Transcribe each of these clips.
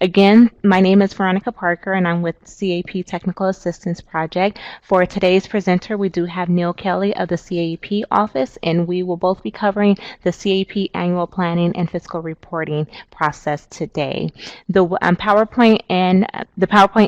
Again, my name is Veronica Parker, and I'm with CAP Technical Assistance Project. For today's presenter, we do have Neil Kelly of the CAP office, and we will both be covering the CAP annual planning and fiscal reporting process today. The PowerPoint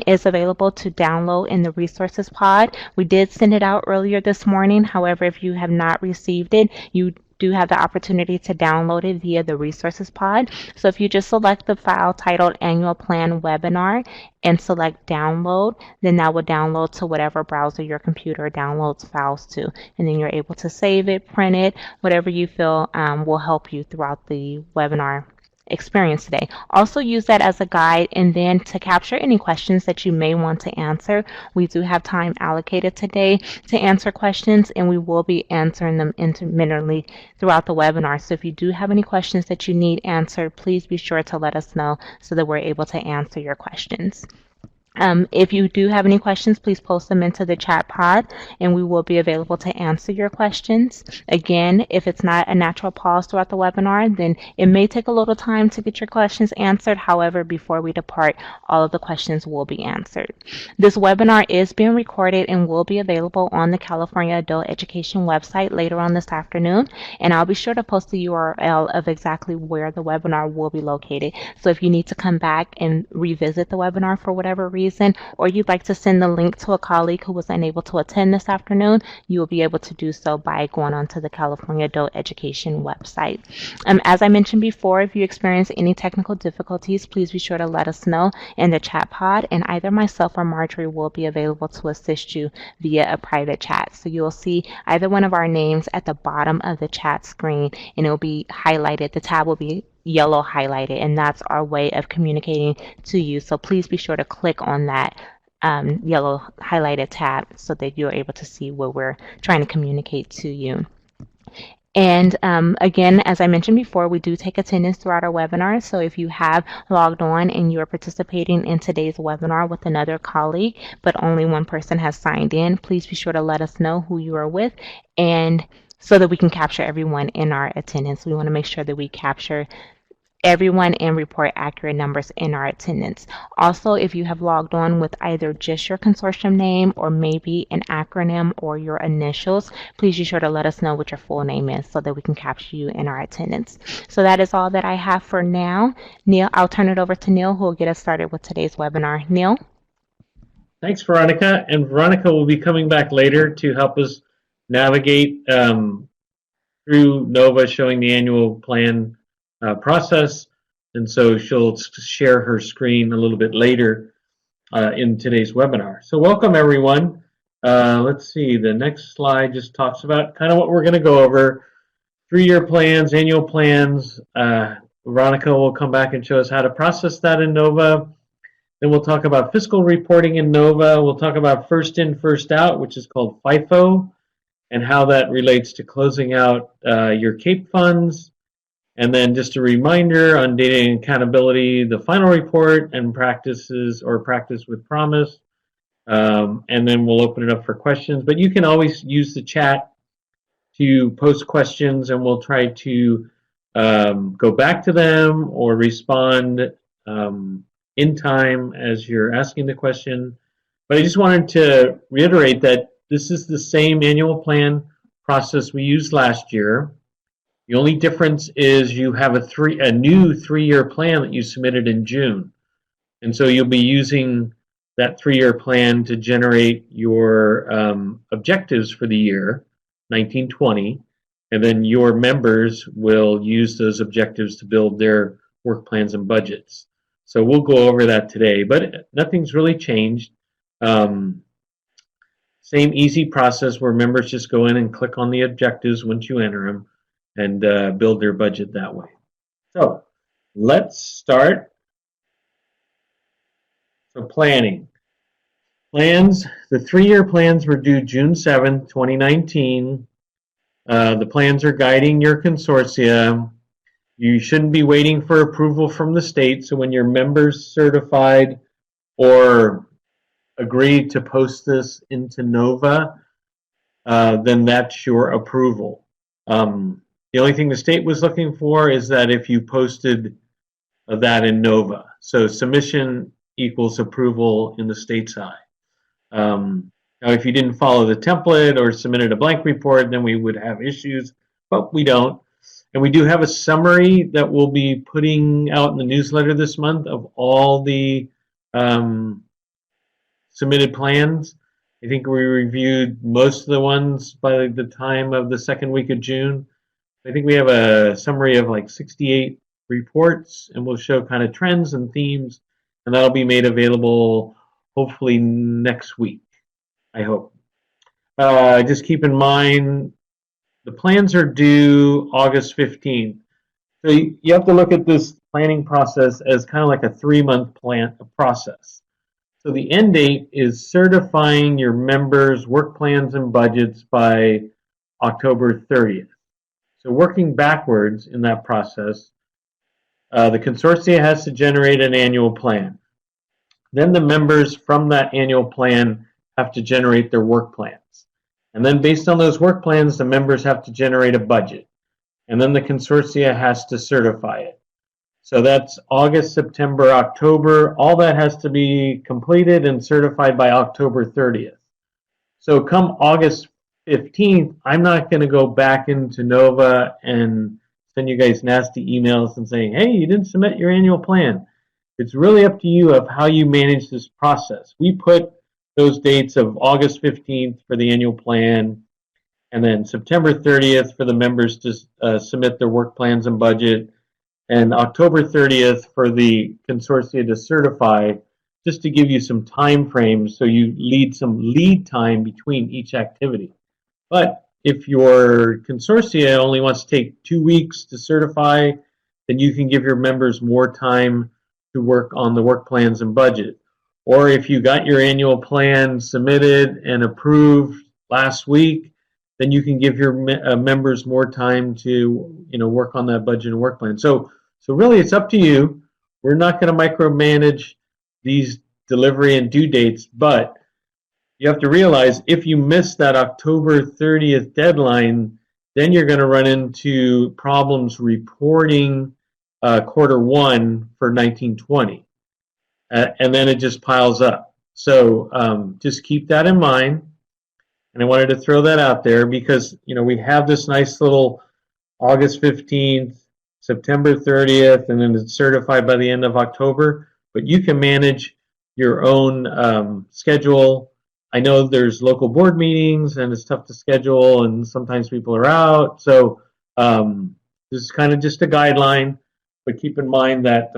is available to download in the resources pod. We did send it out earlier this morning. However, if you have not received it, you do have the opportunity to download it via the resources pod. So if you just select the file titled Annual Plan Webinar and select download, then that will download to whatever browser your computer downloads files to. And then you're able to save it, print it, whatever you feel will help you throughout the webinar experience today. Also use that as a guide, and then to capture any questions that you may want to answer. We do have time allocated today to answer questions, and we will be answering them intermittently throughout the webinar. So if you do have any questions that you need answered, please be sure to let us know so that we're able to answer your questions. If you do have any questions, please post them into the chat pod, and we will be available to answer your questions. Again, if it's not a natural pause throughout the webinar, then it may take a little time to get your questions answered. However, before we depart, all of the questions will be answered. This webinar is being recorded and will be available on the California Adult Education website later on this afternoon, and I'll be sure to post the URL of exactly where the webinar will be located. So if you need to come back and revisit the webinar for whatever reason, or you'd like to send the link to a colleague who was unable to attend this afternoon, you will be able to do so by going onto the California Adult Education website. As I mentioned before, if you experience any technical difficulties, please be sure to let us know in the chat pod, and either myself or Marjorie will be available to assist you via a private chat. So you'll see either one of our names at the bottom of the chat screen, and it will be highlighted. The tab will be yellow highlighted, and that's our way of communicating to you. So please be sure to click on that yellow highlighted tab so that you're able to see what we're trying to communicate to you. And again, as I mentioned before, we do take attendance throughout our webinar. So if you have logged on and you are participating in today's webinar with another colleague, but only one person has signed in, please be sure to let us know who you are with, and so that we can capture everyone in our attendance. We want to make sure that we capture everyone and report accurate numbers in our attendance. Also, if you have logged on with either just your consortium name or maybe an acronym or your initials, please be sure to let us know what your full name is so that we can capture you in our attendance. So that is all that I have for now. Neil, I'll turn it over to Neil, who will get us started with today's webinar. Neil? Thanks, Veronica. And Veronica will be coming back later to help us navigate through NOVA, showing the annual plan process, and so she'll share her screen a little bit later in today's webinar. So welcome everyone. Let's see, the next slide just talks about kind of what we're going to go over. 3-year plans, annual plans. Veronica will come back and show us how to process that in NOVA. Then we'll talk about fiscal reporting in NOVA. We'll talk about first in, first out, which is called FIFO, and how that relates to closing out your CAPE funds. And then just a reminder on data and accountability, the final report and practices or practice with promise. And then we'll open it up for questions. But you can always use the chat to post questions, and we'll try to go back to them or respond in time as you're asking the question. But I just wanted to reiterate that this is the same annual plan process we used last year. The only difference is you have a new 3-year plan that you submitted in June. And so you'll be using that 3-year plan to generate your objectives for the year, 1920, and then your members will use those objectives to build their work plans and budgets. So we'll go over that today, but nothing's really changed. Same easy process where members just go in and click on the objectives once you enter them, and build their budget that way. So let's start. So planning. Plans, the 3-year plans were due June 7th, 2019. The plans are guiding your consortia. You shouldn't be waiting for approval from the state. So when your members certified or agreed to post this into NOVA, then that's your approval. The only thing the state was looking for is that if you posted that in NOVA. So submission equals approval in the state's eye. Now, if you didn't follow the template or submitted a blank report, then we would have issues, but we don't. And we do have a summary that we'll be putting out in the newsletter this month of all the submitted plans. I think we reviewed most of the ones by the time of the second week of June. I think we have a summary of like 68 reports, and we'll show kind of trends and themes, and that'll be made available hopefully next week, I hope. Just keep in mind, the plans are due August 15th. So you have to look at this planning process as kind of like a 3-month plan process. So the end date is certifying your members' work plans and budgets by October 30th. So working backwards in that process, the consortia has to generate an annual plan. Then the members from that annual plan have to generate their work plans. And then based on those work plans, the members have to generate a budget. And then the consortia has to certify it. So that's August, September, October. All that has to be completed and certified by October 30th. So come August 15th, I'm not going to go back into NOVA and send you guys nasty emails and saying, hey, you didn't submit your annual plan. It's really up to you of how you manage this process. We put those dates of August 15th for the annual plan, and then September 30th for the members to submit their work plans and budget, and October 30th for the consortia to certify, just to give you some time frames so you lead some lead time between each activity. But if your consortia only wants to take 2 weeks to certify, then you can give your members more time to work on the work plans and budget. Or if you got your annual plan submitted and approved last week, then you can give your members more time to work on that budget and work plan. So really it's up to you. We're not going to micromanage these delivery and due dates, but you have to realize if you miss that October 30th deadline, then you're going to run into problems reporting quarter one for 1920. And then it just piles up. So just keep that in mind. And I wanted to throw that out there because, we have this nice little August 15th, September 30th, and then it's certified by the end of October. But you can manage your own schedule. I know there's local board meetings and it's tough to schedule and sometimes people are out. So this is kind of just a guideline, but keep in mind that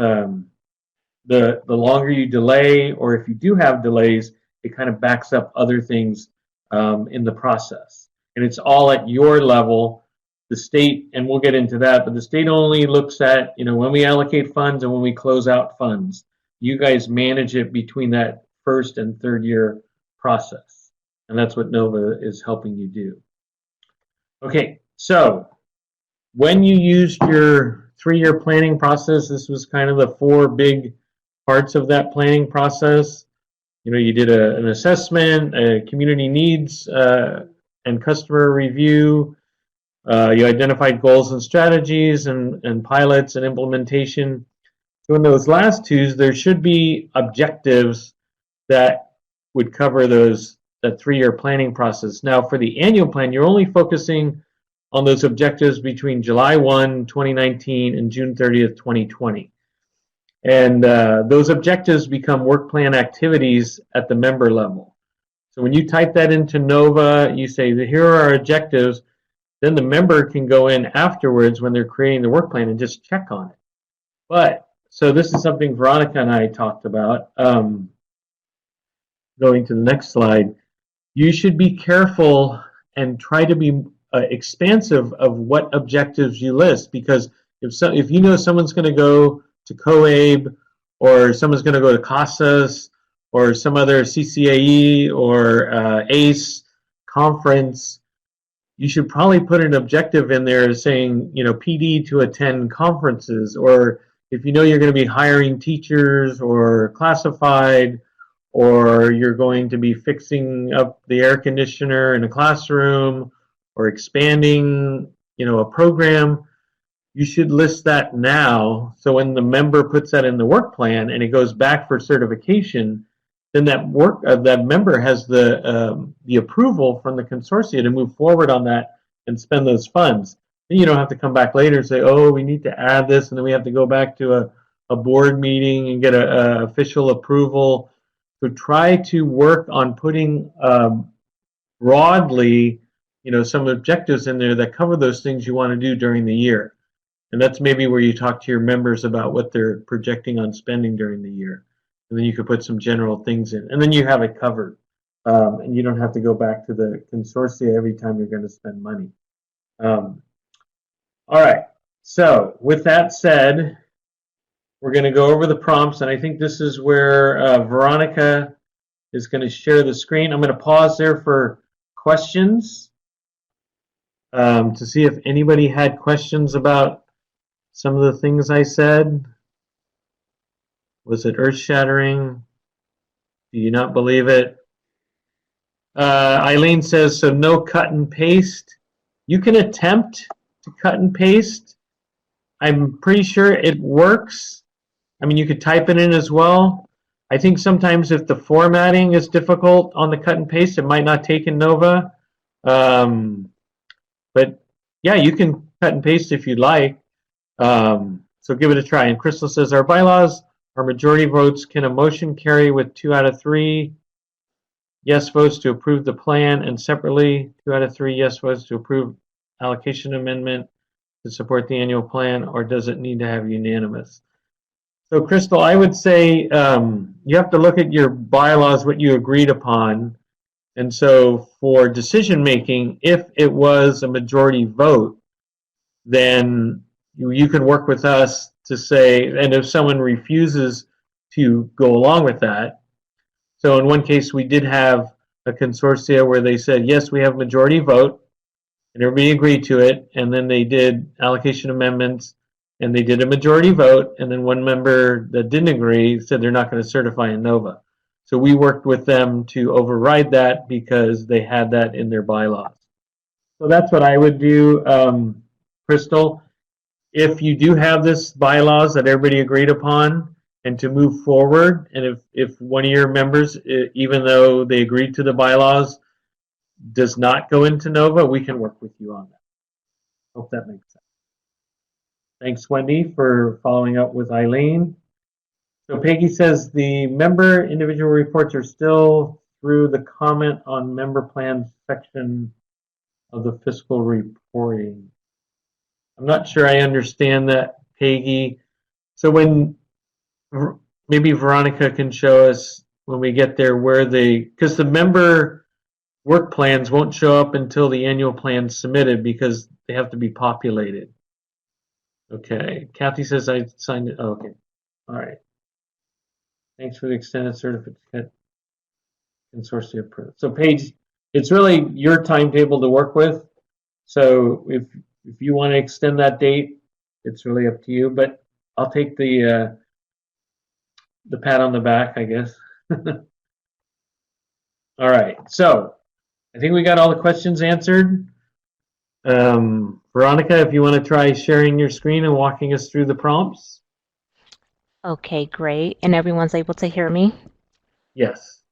the longer you delay, or if you do have delays, it kind of backs up other things in the process. And it's all at your level. The state, and we'll get into that, but the state only looks at, when we allocate funds and when we close out funds. You guys manage it between that first and third year process. And that's what NOVA is helping you do. Okay, so when you used your 3-year planning process, this was kind of the 4 big parts of that planning process. You did an assessment, a community needs and customer review. You identified goals and strategies and pilots and implementation. So in those last 2s, there should be objectives that would cover that 3-year planning process. Now for the annual plan, you're only focusing on those objectives between July 1, 2019 and June 30th, 2020. And those objectives become work plan activities at the member level. So when you type that into NOVA, you say, here are our objectives, then the member can go in afterwards when they're creating the work plan and just check on it. But, so this is something Veronica and I talked about. Going to the next slide, you should be careful and try to be expansive of what objectives you list, because if you know someone's going to go to COABE, or someone's going to go to CASAS, or some other CCAE or ACE conference, you should probably put an objective in there saying, PD to attend conferences, or if you know you're going to be hiring teachers or classified, or you're going to be fixing up the air conditioner in a classroom, or expanding, a program, you should list that now. So when the member puts that in the work plan and it goes back for certification, then that member has the approval from the consortia to move forward on that and spend those funds. Then you don't have to come back later and say, oh, we need to add this, and then we have to go back to a board meeting and get a official approval. So try to work on putting broadly, some objectives in there that cover those things you want to do during the year. And that's maybe where you talk to your members about what they're projecting on spending during the year. And then you could put some general things in. And then you have it covered. And you don't have to go back to the consortia every time you're going to spend money. All right. So with that said, we're going to go over the prompts. And I think this is where Veronica is going to share the screen. I'm going to pause there for questions to see if anybody had questions about some of the things I said. Was it earth-shattering? Do you not believe it? Eileen says, so no cut and paste. You can attempt to cut and paste. I'm pretty sure it works. I mean, you could type it in as well. I think sometimes if the formatting is difficult on the cut and paste, it might not take in Nova. But yeah, you can cut and paste if you'd like. So give it a try. And Crystal says, our bylaws are majority votes. Can a motion carry with 2 out of 3 yes votes to approve the plan, and separately 2 out of 3 yes votes to approve allocation amendment to support the annual plan, or does it need to have unanimous? So Crystal, I would say you have to look at your bylaws, what you agreed upon. And so for decision making, if it was a majority vote, then you can work with us to say, and if someone refuses to go along with that. So in one case, we did have a consortia where they said, yes, we have majority vote, and everybody agreed to it, and then they did allocation amendments, and they did a majority vote, and then one member that didn't agree said they're not going to certify in Nova. So we worked with them to override that because they had that in their bylaws. So that's what I would do, Crystal. If you do have this bylaws that everybody agreed upon, and to move forward, and if one of your members, even though they agreed to the bylaws, does not go into Nova, we can work with you on that. Hope that makes sense. Thanks, Wendy, for following up with Eileen. So Peggy says the member individual reports are still through the comment on member plans section of the fiscal reporting. I'm not sure I understand that, Peggy. So when maybe Veronica can show us when we get there where because the member work plans won't show up until the annual plan's submitted because they have to be populated. Okay, Kathy says I signed it. Oh, okay, all right. Thanks for the extended certificate consortia approved. So Paige, it's really your timetable to work with. So if you want to extend that date, it's really up to you. But I'll take the pat on the back, I guess. All right. So I think we got all the questions answered. Veronica, if you want to try sharing your screen and walking us through the prompts. Okay, great. And everyone's able to hear me? Yes.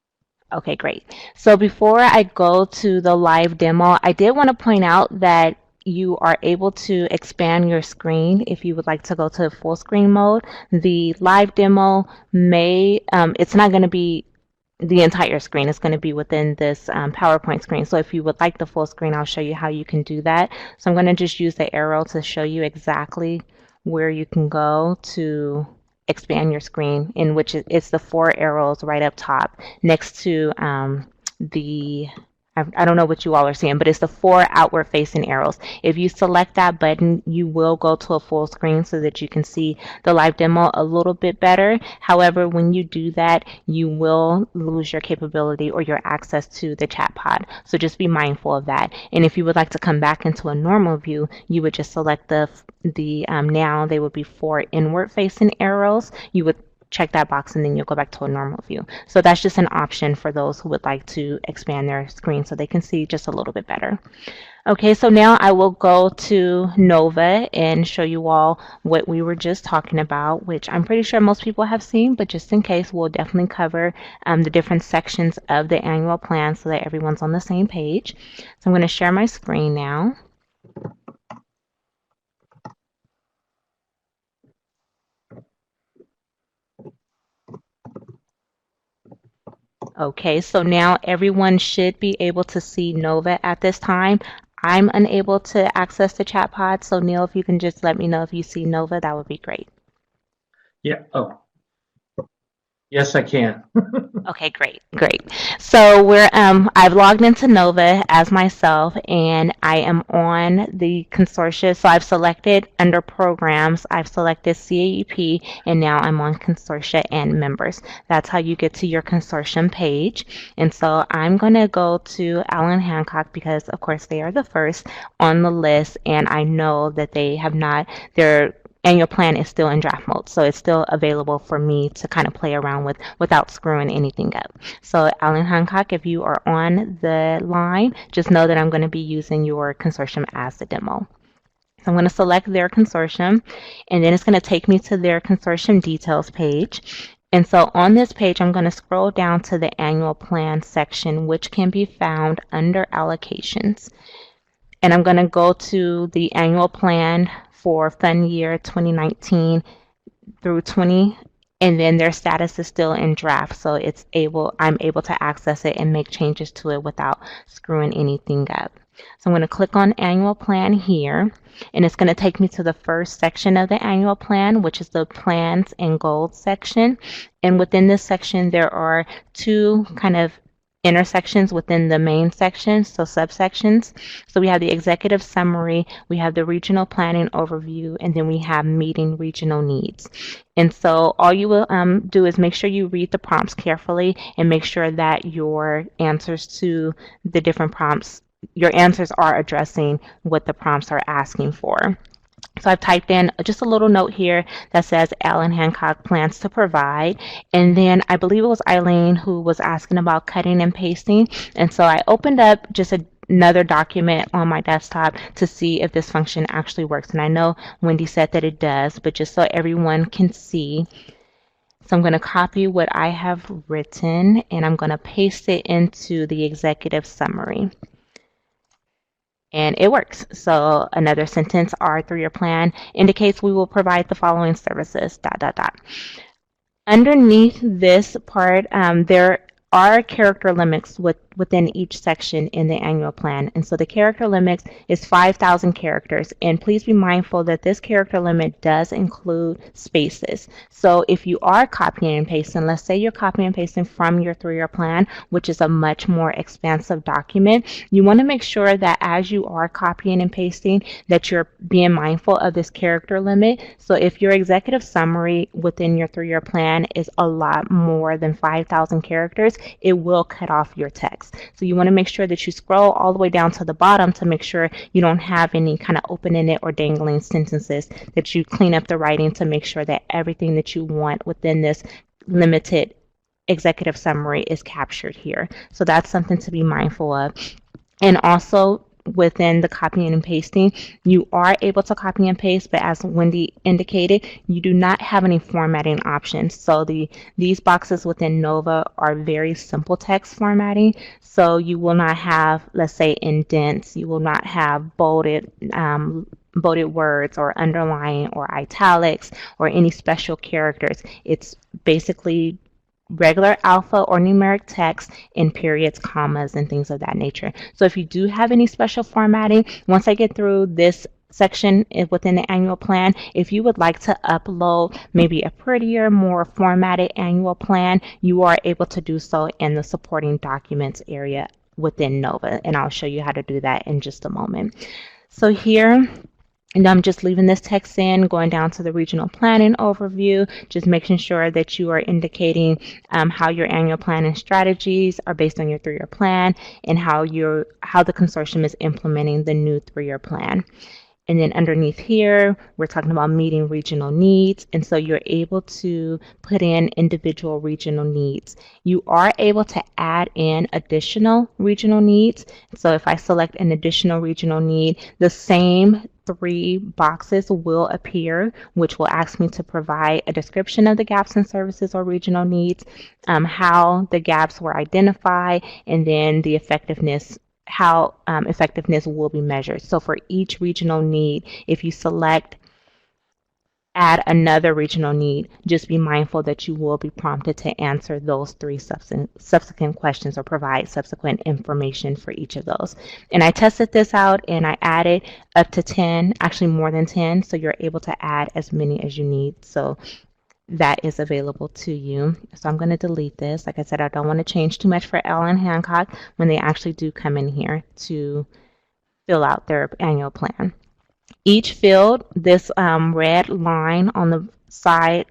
Okay, great. So before I go to the live demo, I did want to point out that you are able to expand your screen if you would like to go to full screen mode. The live demo it's not going to be the entire screen. It's going to be within this PowerPoint screen. So if you would like the full screen, I'll show you how you can do that. So I'm going to just use the arrow to show you exactly where you can go to expand your screen, in which it's the 4 arrows right up top next to I don't know what you all are seeing, but it's the 4 outward facing arrows. If you select that button, you will go to a full screen so that you can see the live demo a little bit better. However, when you do that, you will lose your capability or your access to the chat pod. So just be mindful of that. And if you would like to come back into a normal view, you would just select now they would be 4 inward facing arrows. You would check that box and then you'll go back to a normal view. So that's just an option for those who would like to expand their screen so they can see just a little bit better. Okay, so now I will go to Nova and show you all what we were just talking about, which I'm pretty sure most people have seen, but just in case, we'll definitely cover the different sections of the annual plan so that everyone's on the same page. So I'm going to share my screen now. Okay, so now everyone should be able to see Nova at this time. I'm unable to access the chat pod, so Neil, if you can just let me know if you see Nova, that would be great. Yeah. Oh, yes, I can. Okay, great, great. So I've logged into Nova as myself, and I am on the consortia. So I've selected under programs, I've selected CAEP, and now I'm on consortia and members. That's how you get to your consortium page. And so I'm going to go to Allen Hancock because, of course, they are the first on the list, and I know that they have not, their annual plan is still in draft mode, so it's still available for me to kind of play around with without screwing anything up. So Allen Hancock, if you are on the line, just know that I'm going to be using your consortium as the demo. So I'm going to select their consortium, and then it's going to take me to their consortium details page. And so on this page, I'm going to scroll down to the annual plan section, which can be found under allocations. And I'm going to go to the annual plan for fund year 2019 through 20, and then their status is still in draft, so I'm able to access it and make changes to it without screwing anything up. So I'm going to click on annual plan here, and it's going to take me to the first section of the annual plan, which is the plans and goals section. And within this section, there are two kind of intersections within the main section, so subsections. So we have the executive summary, we have the regional planning overview, and then we have meeting regional needs. And so all you will do is make sure you read the prompts carefully and make sure that your answers to the different prompts, your answers are addressing what the prompts are asking for. So I've typed in just a little note here that says Allen Hancock plans to provide. And then I believe it was Eileen who was asking about cutting and pasting. And so I opened up just another document on my desktop to see if this function actually works. And I know Wendy said that it does, but just so everyone can see. So I'm going to copy what I have written and I'm going to paste it into the executive summary. And it works. So another sentence, our 3-year plan indicates we will provide the following services, ... Underneath this part, there are character limits within each section in the annual plan. And so the character limit is 5,000 characters. And please be mindful that this character limit does include spaces. So if you are copying and pasting, let's say you're copying and pasting from your 3-year plan, which is a much more expansive document, you want to make sure that as you are copying and pasting, that you're being mindful of this character limit. So if your executive summary within your 3-year plan is a lot more than 5,000 characters, it will cut off your text. So you want to make sure that you scroll all the way down to the bottom to make sure you don't have any kind of open-ended or dangling sentences, that you clean up the writing to make sure that everything that you want within this limited executive summary is captured here. So that's something to be mindful of. And also, within the copying and pasting, you are able to copy and paste, but as Wendy indicated, you do not have any formatting options. So these boxes within Nova are very simple text formatting. So you will not have, let's say, indents. You will not have bolded words or underline or italics or any special characters. It's basically regular alpha or numeric text in periods, commas, and things of that nature. So if you do have any special formatting, once I get through this section within the annual plan, if you would like to upload maybe a prettier, more formatted annual plan, you are able to do so in the supporting documents area within Nova, and I'll show you how to do that in just a moment. So here, and I'm just leaving this text in, going down to the regional planning overview, just making sure that you are indicating how your annual planning strategies are based on your 3-year plan and how the consortium is implementing the new 3-year plan. And then underneath here, we're talking about meeting regional needs. And so you're able to put in individual regional needs. You are able to add in additional regional needs. So if I select an additional regional need, the same 3 boxes will appear, which will ask me to provide a description of the gaps in services or regional needs, how the gaps were identified, and then the effectiveness, how effectiveness will be measured. So for each regional need, if you select add another regional need, just be mindful that you will be prompted to answer those 3 subsequent questions or provide subsequent information for each of those. And I tested this out and I added up to 10, actually more than 10, so you're able to add as many as you need. So that is available to you. So I'm going to delete this. Like I said, I don't want to change too much for Ellen Hancock when they actually do come in here to fill out their annual plan. Each field, this red line on the side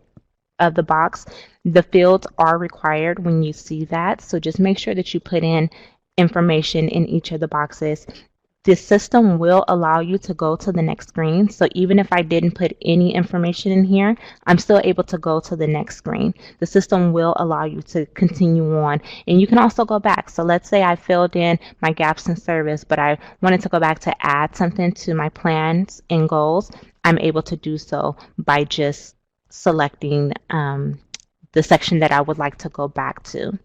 of the box, the fields are required when you see that. So just make sure that you put in information in each of the boxes. The system will allow you to go to the next screen. So even if I didn't put any information in here, I'm still able to go to the next screen. The system will allow you to continue on. And you can also go back. So let's say I filled in my gaps in service, but I wanted to go back to add something to my plans and goals. I'm able to do so by just selecting the section that I would like to go back to.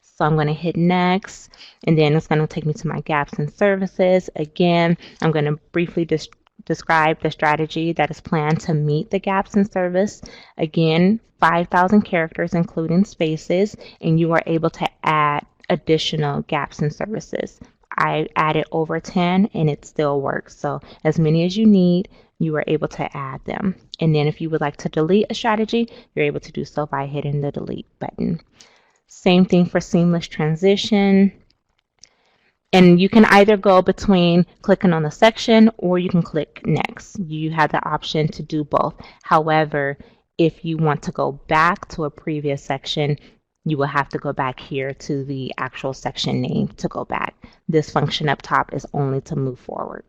So I'm going to hit next, and then it's going to take me to my gaps in services. Again, I'm going to briefly describe the strategy that is planned to meet the gaps in service. Again, 5,000 characters, including spaces, and you are able to add additional gaps in services. I added over 10, and it still works. So as many as you need, you are able to add them. And then if you would like to delete a strategy, you're able to do so by hitting the delete button. Same thing for seamless transition. And you can either go between clicking on the section or you can click next. You have the option to do both. However, if you want to go back to a previous section, you will have to go back here to the actual section name to go back. This function up top is only to move forward.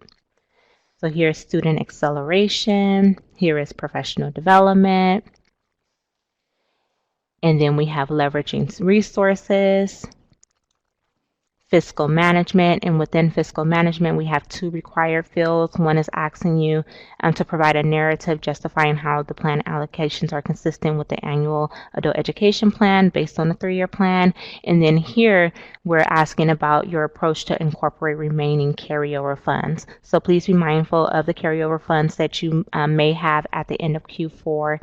So here's student acceleration. Here is professional development. And then we have leveraging resources, fiscal management, and within fiscal management, we have 2 required fields. One is asking you to provide a narrative justifying how the plan allocations are consistent with the annual adult education plan based on the 3-year plan. And then here, we're asking about your approach to incorporate remaining carryover funds. So please be mindful of the carryover funds that you may have at the end of Q4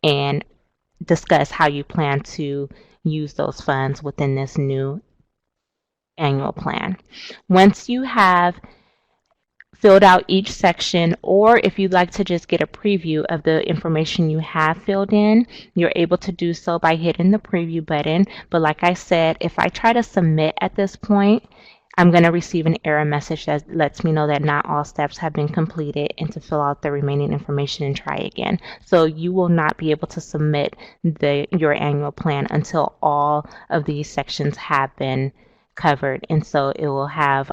and discuss how you plan to use those funds within this new annual plan. Once you have filled out each section, or if you'd like to just get a preview of the information you have filled in, you're able to do so by hitting the preview button. But like I said, if I try to submit at this point, I'm going to receive an error message that lets me know that not all steps have been completed and to fill out the remaining information and try again. So you will not be able to submit your annual plan until all of these sections have been covered. And so it will have,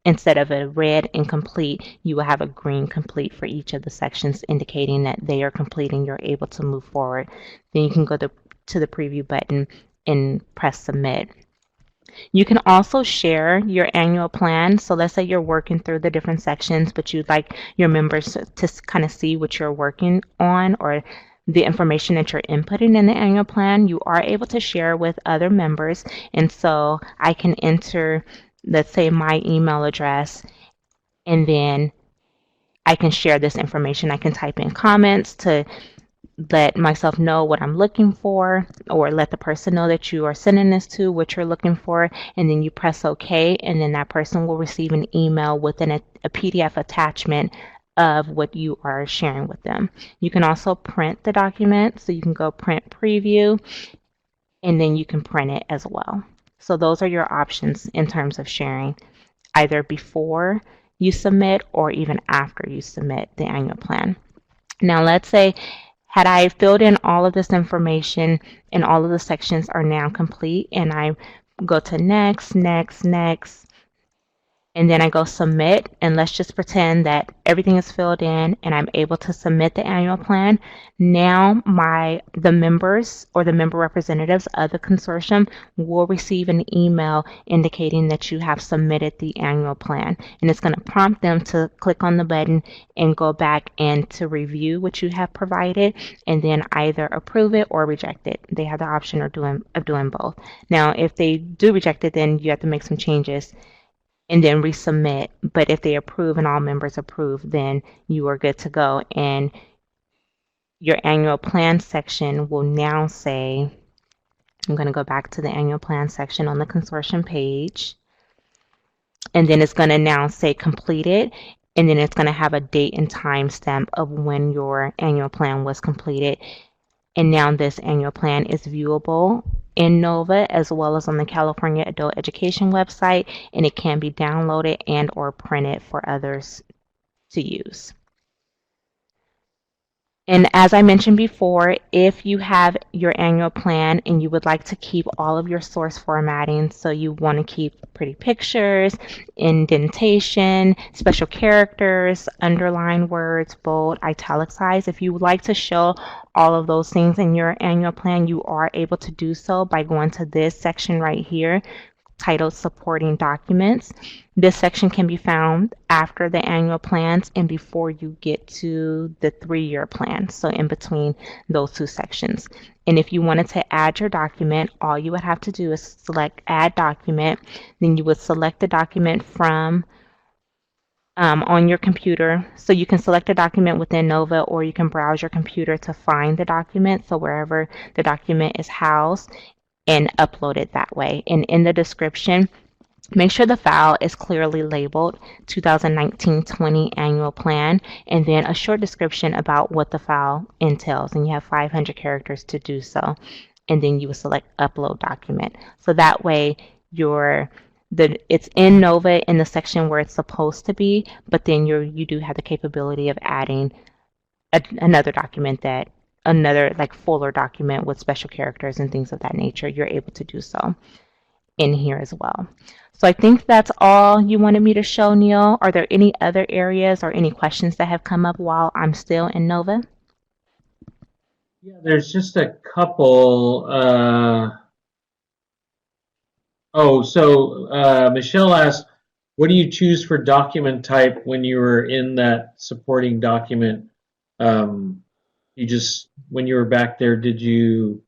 instead of a red incomplete, you will have a green complete for each of the sections, indicating that they are complete and you're able to move forward. Then you can go to the preview button and press submit. You can also share your annual plan. So let's say you're working through the different sections, but you'd like your members to kind of see what you're working on or the information that you're inputting in the annual plan. You are able to share with other members. And so I can enter, let's say, my email address, and then I can share this information. I can type in comments to let myself know what I'm looking for, or let the person know that you are sending this to, what you're looking for, and then you press OK, and then that person will receive an email with a PDF attachment of what you are sharing with them. You can also print the document, so you can go print preview, and then you can print it as well. So those are your options in terms of sharing, either before you submit or even after you submit the annual plan. Now let's say, had I filled in all of this information and all of the sections are now complete, and I go to next, next, next, and then I go submit, and let's just pretend that everything is filled in and I'm able to submit the annual plan. Now the members or the member representatives of the consortium will receive an email indicating that you have submitted the annual plan, and it's going to prompt them to click on the button and go back and to review what you have provided and then either approve it or reject it. They have the option of doing both. Now if they do reject it, then you have to make some changes and then resubmit. But if they approve and all members approve, then you are good to go. And your annual plan section will now say, I'm going to go back to the annual plan section on the consortium page. And then it's going to now say completed. And then it's going to have a date and time stamp of when your annual plan was completed. And now this annual plan is viewable in Nova as well as on the California Adult Education website, and it can be downloaded and or printed for others to use. And as I mentioned before, if you have your annual plan and you would like to keep all of your source formatting, so you want to keep pretty pictures, indentation, special characters, underline words, bold, italicize, if you would like to show all of those things in your annual plan, you are able to do so by going to this section right here titled Supporting Documents. This section can be found after the annual plans and before you get to the 3-year plan, so in between those two sections. And if you wanted to add your document, all you would have to do is select Add Document. Then you would select the document from on your computer. So you can select a document within Nova, or you can browse your computer to find the document, so wherever the document is housed, and upload it that way. And in the description, make sure the file is clearly labeled 2019-20 annual plan, and then a short description about what the file entails. And you have 500 characters to do so. And then you will select upload document. So that way it's in Nova in the section where it's supposed to be, but then you do have the capability of adding another document, another like fuller document with special characters and things of that nature. You're able to do so in here as well. So I think that's all you wanted me to show, Neil. Are there any other areas or any questions that have come up while I'm still in Nova? Yeah, there's just a couple. Michelle asked, what do you choose for document type when you were in that supporting document? When you were back there, did you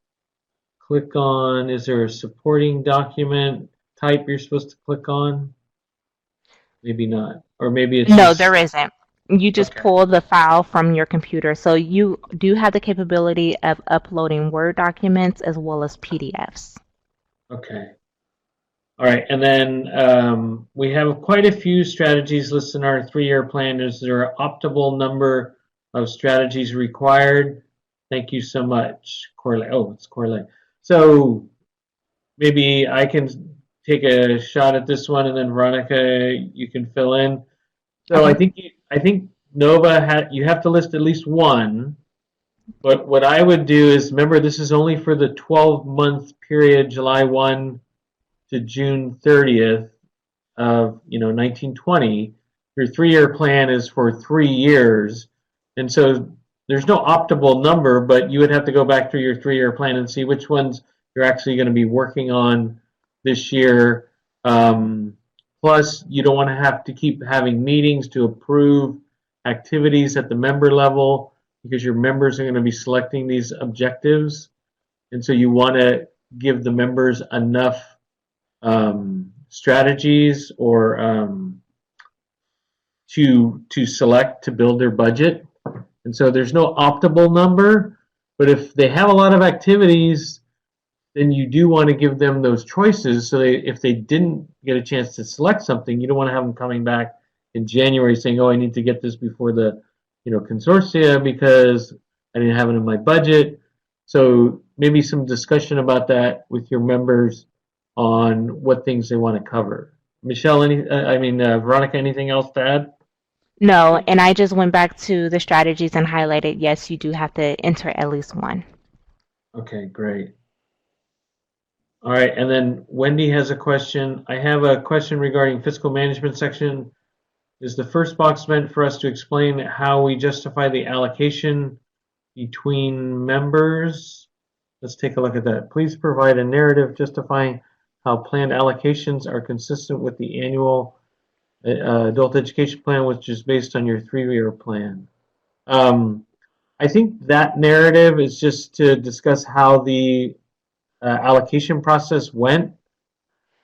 click on, is there a supporting document type you're supposed to click on? Maybe not. Or maybe it's No, just, there isn't. You just okay. pull the file from your computer. So you do have the capability of uploading Word documents as well as PDFs. Okay. All right. And then we have quite a few strategies listed in our 3-year plan. Is there an optimal number of strategies required? Thank you so much, Corley. Oh, it's Corley. So maybe I can take a shot at this one, and then Veronica, you can fill in. So Okay. I think Nova you have to list at least one. But what I would do is, remember, this is only for the 12-month period, July 1 to June 30th of 1920. Your 3-year plan is for 3 years, and so there's no optimal number, but you would have to go back through your 3-year plan and see which ones you're actually going to be working on this year. Plus, you don't want to have to keep having meetings to approve activities at the member level, because your members are going to be selecting these objectives, and so you want to give the members enough strategies or to select to build their budget. And so there's no optimal number, but if they have a lot of activities, then you do want to give them those choices, so if they didn't get a chance to select something, you don't want to have them coming back in January saying, oh, I need to get this before the consortia because I didn't have it in my budget. So maybe some discussion about that with your members on what things they want to cover. Michelle, Veronica, anything else to add? No, and I just went back to the strategies and highlighted, yes, you do have to enter at least one. Okay, great. All right, and then Wendy has a question. I have a question regarding fiscal management section. Is the first box meant for us to explain how we justify the allocation between members? Let's take a look at that. Please provide a narrative justifying how planned allocations are consistent with the annual adult education plan, which is based on your 3-year plan. I think that narrative is just to discuss how the allocation process went,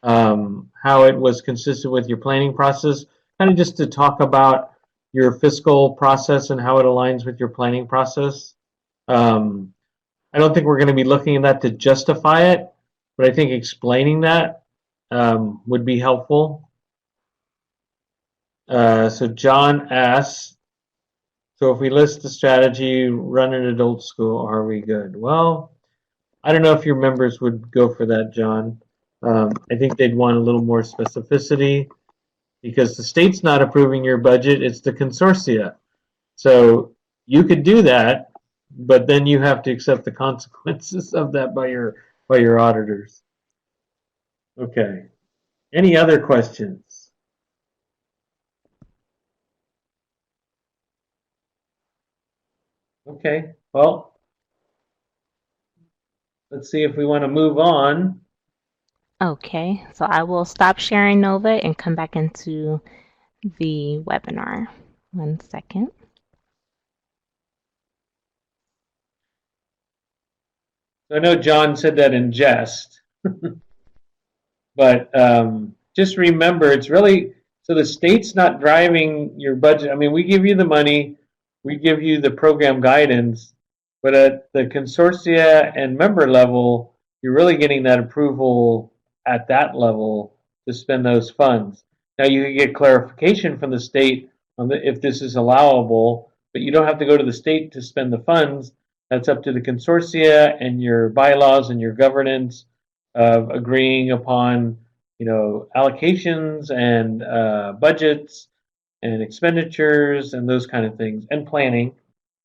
how it was consistent with your planning process, kind of just to talk about your fiscal process and how it aligns with your planning process. I don't think we're going to be looking at that to justify it, but I think explaining that would be helpful. So John asks, so if we list the strategy, run an adult school, are we good? Well, I don't know if your members would go for that, John. I think they'd want a little more specificity because the state's not approving your budget, it's the consortia. So you could do that, but then you have to accept the consequences of that by your auditors. Okay. Any other questions? Okay. Well, let's see if we want to move on. Okay, so I will stop sharing Nova and come back into the webinar. 1 second. I know John said that in jest, but just remember, it's really, so the state's not driving your budget. I mean, we give you the money, we give you the program guidance, but at the consortia and member level, you're really getting that approval at that level to spend those funds. Now, you can get clarification from the state on if this is allowable, but you don't have to go to the state to spend the funds. That's up to the consortia and your bylaws and your governance of agreeing upon, allocations and budgets and expenditures and those kind of things and planning.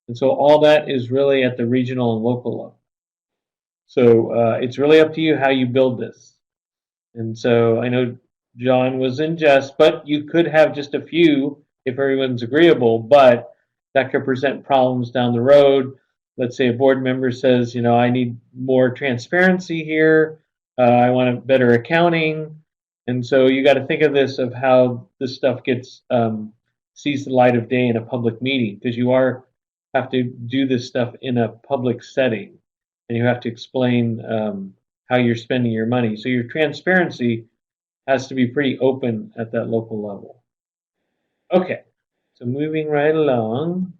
And so all that is really at the regional and local level. So it's really up to you how you build this. And so I know John was in jest, but you could have just a few if everyone's agreeable, but that could present problems down the road. Let's say a board member says, I need more transparency here. I want better accounting. And so you got to think of this of how this stuff gets sees the light of day in a public meeting, because you have to do this stuff in a public setting, and you have to explain how you're spending your money. So your transparency has to be pretty open at that local level. Okay, so moving right along,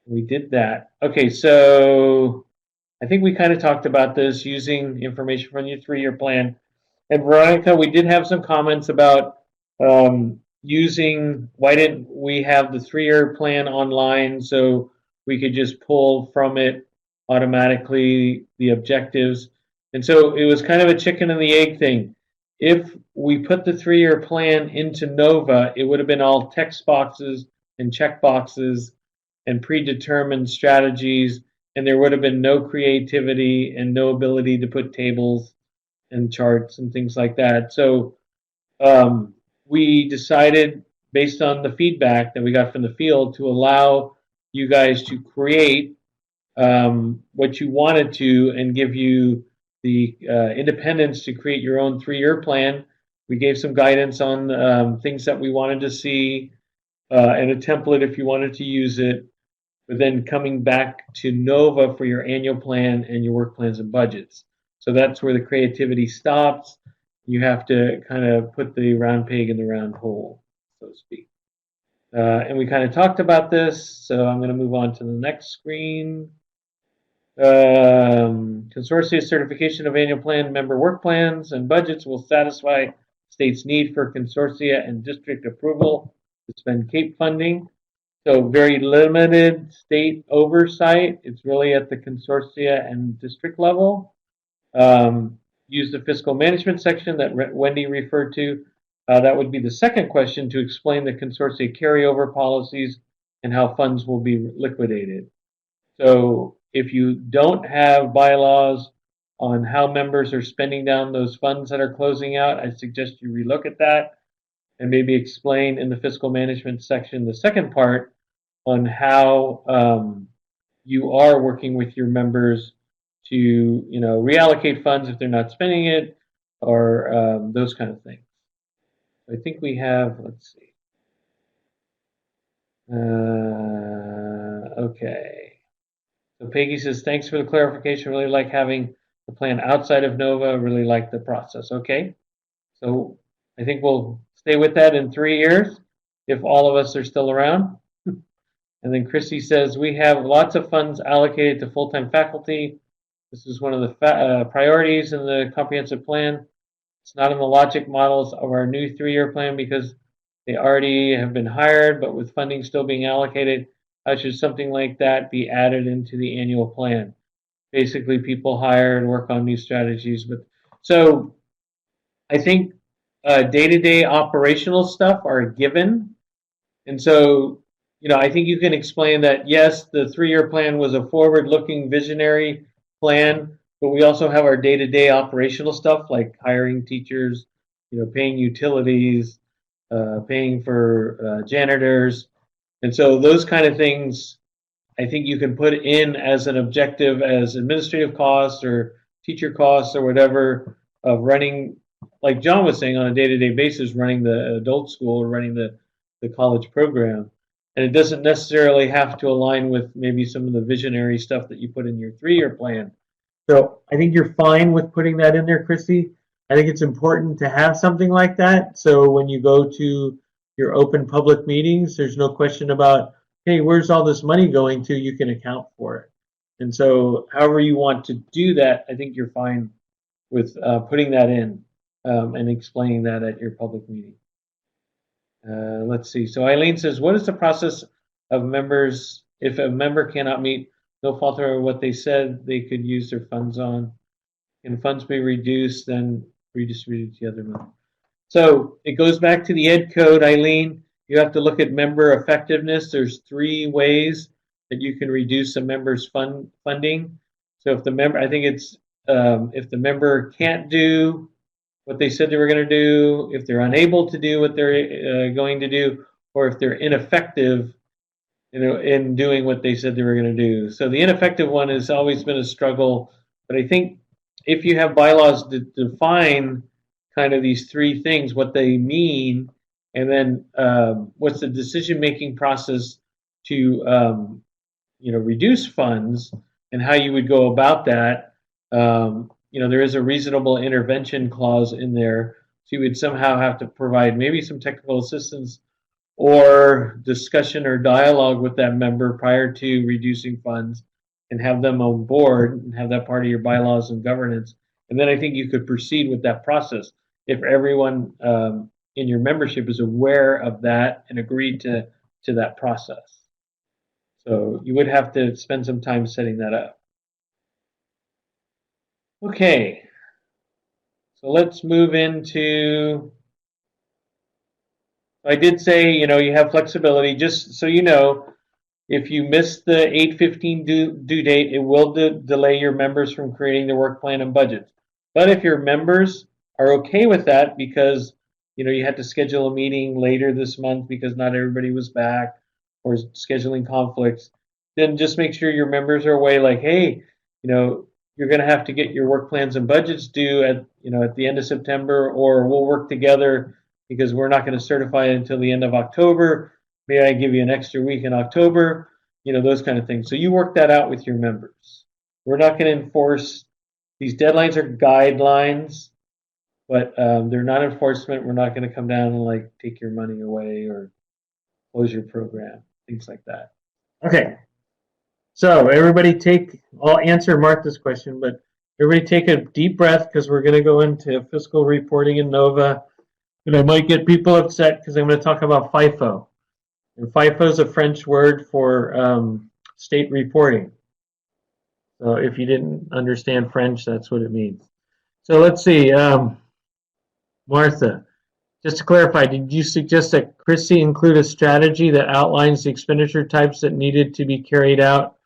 we did that. Okay, so I think we kind of talked about this, using information from your 3-year plan. And Veronica, we did have some comments about using, why didn't we have the 3-year plan online so we could just pull from it automatically the objectives. And so it was kind of a chicken and the egg thing. If we put the 3-year plan into Nova, it would have been all text boxes and check boxes and predetermined strategies, and there would have been no creativity and no ability to put tables and charts and things like that. So we decided, based on the feedback that we got from the field, to allow you guys to create what you wanted to and give you the independence to create your own 3-year plan. We gave some guidance on things that we wanted to see and a template if you wanted to use it, but then coming back to Nova for your annual plan and your work plans and budgets. So that's where the creativity stops. You have to kind of put the round peg in the round hole, so to speak. And we kind of talked about this, so I'm going to move on to the next screen. Consortia certification of annual plan member work plans and budgets will satisfy state's need for consortia and district approval to spend CAPE funding. So very limited state oversight. It's really at the consortia and district level. Use the fiscal management section that Wendy referred to. That would be the second question, to explain the consortia carryover policies and how funds will be liquidated. So if you don't have bylaws on how members are spending down those funds that are closing out. I suggest you relook at that and maybe explain in the fiscal management section the second part on how you are working with your members to reallocate funds if they're not spending it, or those kind of things. I think we have, let's see. Okay. So Peggy says, thanks for the clarification. Really like having the plan outside of NOVA. Really like the process. Okay. So I think we'll stay with that in 3 years if all of us are still around. And then Christy says, we have lots of funds allocated to full-time faculty. This is one of the priorities in the comprehensive plan. It's not in the logic models of our new 3-year plan because they already have been hired, but with funding still being allocated, how should something like that be added into the annual plan? Basically, people hire and work on new strategies. But so I think day-to-day operational stuff are a given. And so, I think you can explain that, yes, the 3-year plan was a forward-looking visionary plan, but we also have our day-to-day operational stuff like hiring teachers, paying utilities, paying for janitors. And so those kind of things, I think you can put in as an objective as administrative costs or teacher costs or whatever of running, like John was saying, on a day-to-day basis, running the adult school or running the college program. And it doesn't necessarily have to align with maybe some of the visionary stuff that you put in your 3-year plan. So I think you're fine with putting that in there, Chrissy. I think it's important to have something like that. So when you go to your open public meetings, there's no question about, hey, where's all this money going to? You can account for it. And so however you want to do that, I think you're fine with putting that in and explaining that at your public meeting. Let's see. So Eileen says, what is the process of members if a member cannot meet no fault of what they said they could use their funds on? Can funds be reduced, then redistributed to the other members? So it goes back to the Ed Code, Eileen. You have to look at member effectiveness. There's 3 ways that you can reduce a member's funding. So if the member, I think it's if the member can't do what they said they were going to do, if they're unable to do what they're going to do, or if they're ineffective, in doing what they said they were going to do. So the ineffective one has always been a struggle, but I think if you have bylaws that define kind of these 3 things, what they mean, and then what's the decision-making process to reduce funds and how you would go about that. There is a reasonable intervention clause in there, so you would somehow have to provide maybe some technical assistance or discussion or dialogue with that member prior to reducing funds and have them on board and have that part of your bylaws and governance. And then I think you could proceed with that process if everyone in your membership is aware of that and agreed to that process. So you would have to spend some time setting that up. Okay, so let's move into, I did say, you have flexibility. Just so you know, if you miss the 8/15 due date, it will delay your members from creating their work plan and budgets. But if your members are okay with that because, you had to schedule a meeting later this month because not everybody was back or scheduling conflicts, then just make sure your members are away like, hey, you're going to have to get your work plans and budgets due at the end of September, or we'll work together because we're not going to certify it until the end of October. May I give you an extra week in October? Those kind of things. So you work that out with your members. We're not going to enforce, these deadlines are guidelines, but they're not enforcement. We're not going to come down and take your money away or close your program, things like that. Okay. So everybody I'll answer Martha's question, but everybody take a deep breath because we're going to go into fiscal reporting in NOVA. And I might get people upset because I'm going to talk about FIFO. And FIFO is a French word for state reporting. So if you didn't understand French, that's what it means. So let's see. Martha, just to clarify, did you suggest that Chrissy include a strategy that outlines the expenditure types that needed to be carried out,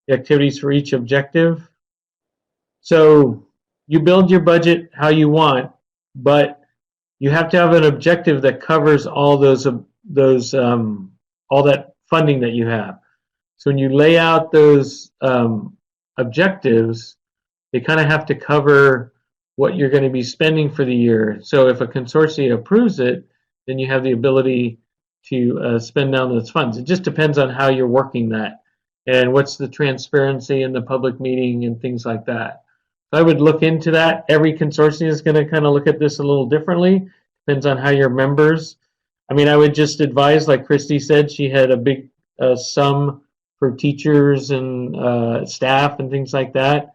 the activities for each objective? So you build your budget how you want, but you have to have an objective that covers all those all that funding that you have. So when you lay out those objectives, they kind of have to cover what you're going to be spending for the year. So if a consortium approves it, then you have the ability to spend down those funds. It just depends on how you're working that and what's the transparency in the public meeting and things like that. So I would look into that. Every consortium is going to kind of look at this a little differently. Depends on how your members. I mean, I would just advise, like Christy said, she had a big sum for teachers and staff and things like that.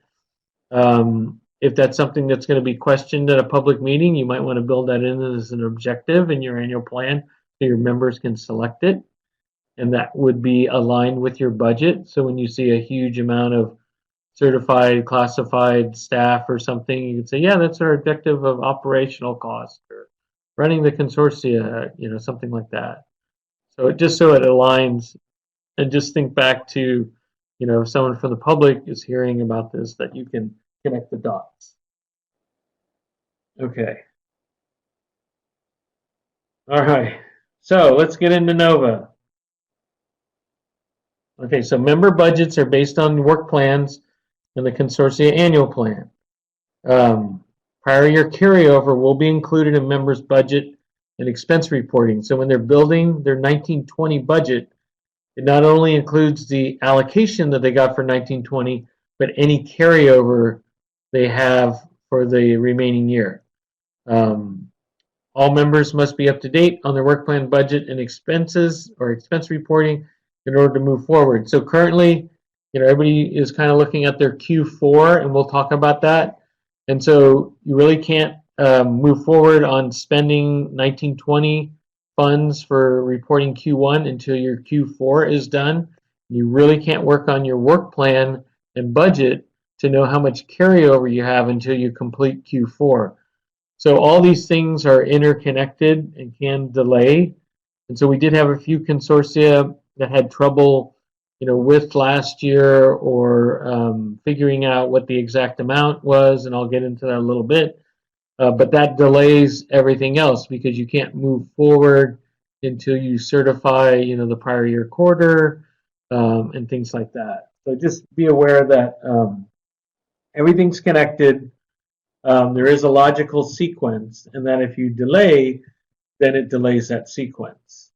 If that's something that's going to be questioned at a public meeting, you might want to build that in as an objective in your annual plan so your members can select it. And that would be aligned with your budget. So when you see a huge amount of certified, classified staff or something, you can say, yeah, that's our objective of operational cost or running the consortia, something like that. So just so it aligns, and just think back to, if someone from the public is hearing about this, that you can connect the dots. Okay. All right. So let's get into NOVA. Okay, so member budgets are based on work plans and the consortia annual plan. Prior year carryover will be included in members' budget and expense reporting. So when they're building their 1920 budget, it not only includes the allocation that they got for 1920, but any carryover they have for the remaining year. All members must be up to date on their work plan, budget, and expenses or expense reporting in order to move forward. So currently, everybody is kind of looking at their Q4, and we'll talk about that. And so you really can't move forward on spending 1920 funds for reporting Q1 until your Q4 is done. You really can't work on your work plan and budget to know how much carryover you have until you complete Q4. So all these things are interconnected and can delay. And so we did have a few consortia that had trouble, with last year or figuring out what the exact amount was, and I'll get into that a little bit. But that delays everything else because you can't move forward until you certify, the prior year quarter and things like that. So just be aware that everything's connected. There is a logical sequence, and that if you delay, then it delays that sequence.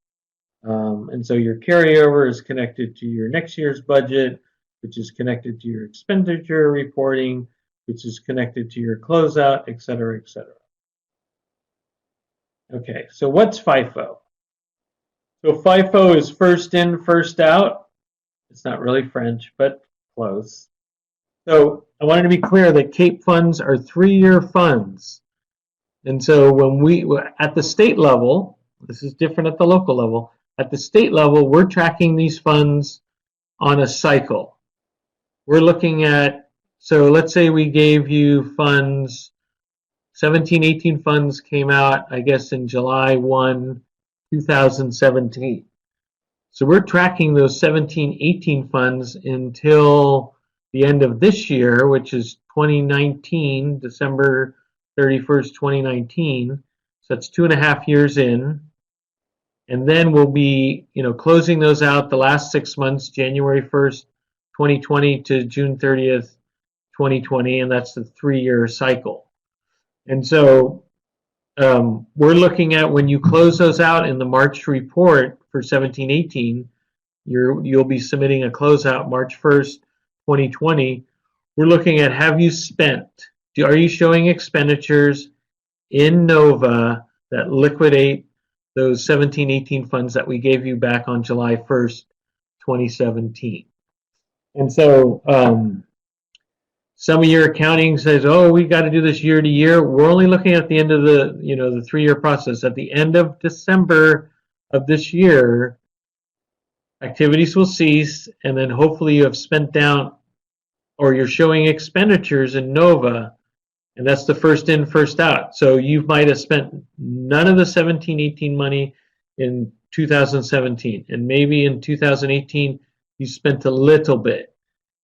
And so your carryover is connected to your next year's budget, which is connected to your expenditure reporting, which is connected to your closeout, et cetera, et cetera. Okay, so what's FIFO? So FIFO is first in, first out. It's not really French, but close. So I wanted to be clear that CAPE funds are 3-year funds. And so when we, at the state level, this is different at the local level, at the state level, we're tracking these funds on a cycle. We're looking at, so let's say we gave you funds, 17-18 funds came out, I guess, in July 1, 2017. So we're tracking those 17-18 funds until the end of this year, which is 2019, December 31st, 2019. So that's 2.5 years in. And then we'll be, closing those out the last 6 months, January 1st, 2020 to June 30th, 2020, and that's the 3-year cycle. And so we're looking at when you close those out in the March report for 17-18, you'll be submitting a closeout March 1st, 2020. We're looking at, have you spent? Are you showing expenditures in NOVA that liquidate those 17-18 funds that we gave you back on July 1st, 2017? And so some of your accounting says, oh, we got to do this year to year. We're only looking at the end of the, the 3-year process. At the end of December of this year, activities will cease, and then hopefully you have spent down, or you're showing expenditures in NOVA, and that's the first in, first out. So you might have spent none of the 17-18 money in 2017, and maybe in 2018 you spent a little bit,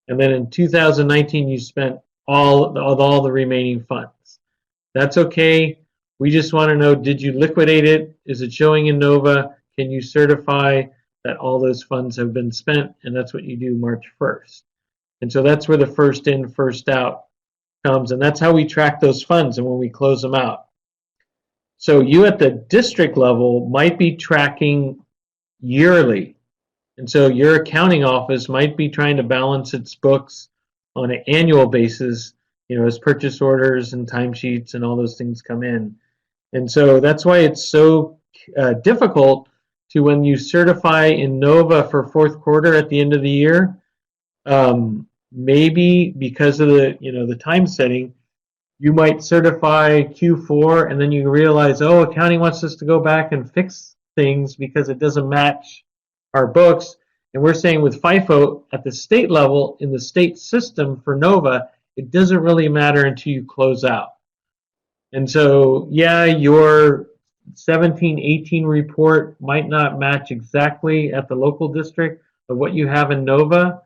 and then in 2019 you spent all the remaining funds. That's okay. We just want to know, did you liquidate it? Is it showing in Nova? Can you certify that all those funds have been spent? And that's what you do March 1st. And so that's where the first in, first out comes. And that's how we track those funds and when we close them out. So you at the district level might be tracking yearly. And so your accounting office might be trying to balance its books on an annual basis, as purchase orders and timesheets and all those things come in. And so that's why it's so difficult to, when you certify in Nova for fourth quarter at the end of the year, maybe because of the time setting, you might certify Q4 and then you realize, oh, accounting wants us to go back and fix things because it doesn't match our books. And we're saying with FIFO at the state level, in the state system for Nova, it doesn't really matter until you close out. And so, yeah, your 17-18 report might not match exactly at the local district of what you have in Nova.